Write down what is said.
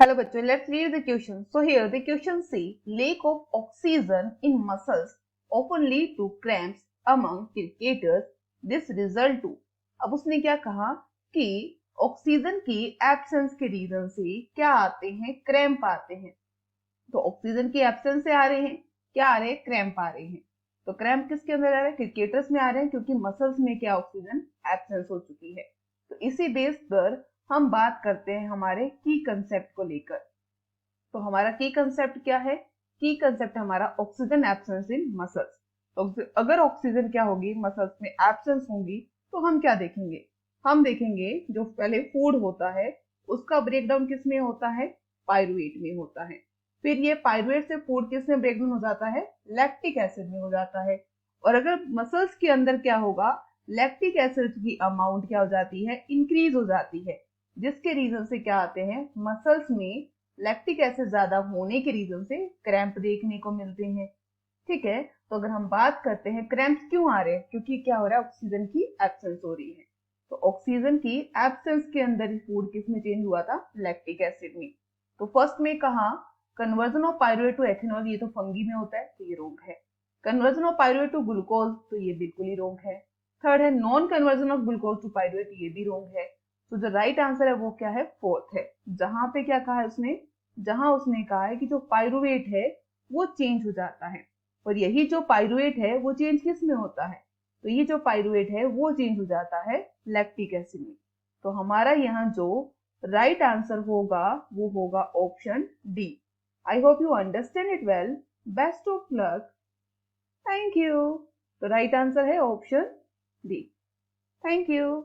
Hello bachcho, let's read the question. So here the question say lack of oxygen in muscles often lead to cramps among cricketers. This result to अब उसने क्या कहा कि oxygen की absence के reason से क्या आते हैं, क्रैम्प आते हैं। तो ऑक्सीजन की एब्सेंस से आ रहे हैं, क्या आ रहे हैं, क्रैम्प आ रहे हैं। तो क्रैम्प किसके अंदर आ रहे हैं, क्रिकेटर्स में आ रहे हैं, क्योंकि मसल्स में क्या ऑक्सीजन एब्सेंस हो चुकी है। तो इसी बेस पर हम बात करते हैं हमारे की कंसेप्ट को लेकर। तो हमारा की कंसेप्ट क्या है, की कंसेप्ट हमारा ऑक्सीजन एब्सेंस इन मसल्स। तो अगर ऑक्सीजन क्या होगी, मसल्स में एब्सेंस होंगी, तो हम क्या देखेंगे, हम देखेंगे जो पहले फूड होता है उसका ब्रेकडाउन किस में होता है, पायरुवेट में होता है। फिर ये पायरुवेट से फूड किस में ब्रेकडाउन हो जाता है, लैक्टिक एसिड में हो जाता है। और अगर मसल्स के अंदर क्या होगा, लैक्टिक एसिड की अमाउंट क्या हो जाती है, इंक्रीज हो जाती है, जिसके रीजन से क्या आते हैं, मसल्स में लैक्टिक एसिड ज्यादा होने के रीजन से क्रैम्प देखने को मिलते हैं। ठीक है, तो अगर हम बात करते हैं क्रैम्प क्यों आ रहे हैं, क्योंकि क्या हो रहा है, ऑक्सीजन की एब्सेंस हो रही है। तो ऑक्सीजन की एब्सेंस के अंदर ही फूड किस में चेंज हुआ था, लैक्टिक एसिड में। तो फर्स्ट में कहा conversion of pyruvate to ethanol, ये तो फंगी में होता है, तो ये रोंग है। Conversion of pyruvate to glucose, तो ये बिल्कुल ही रोंग है। थर्ड है non conversion of glucose to pyruvate, ये भी रोंग है। तो जो राइट आंसर है वो क्या है, फोर्थ है। जहां पे क्या कहा है उसने, जहां उसने कहा है कि जो पायरुवेट है वो चेंज हो जाता है, और यही जो पायरुवेट है वो चेंज किस में होता है, तो ये जो पायरुवेट है वो चेंज हो जाता है लैक्टिक एसिड में। तो हमारा यहाँ जो राइट आंसर होगा वो होगा option D. I hope you understand it well. Best of luck. Thank you. तो राइट आंसर है ऑप्शन डी। Thank you.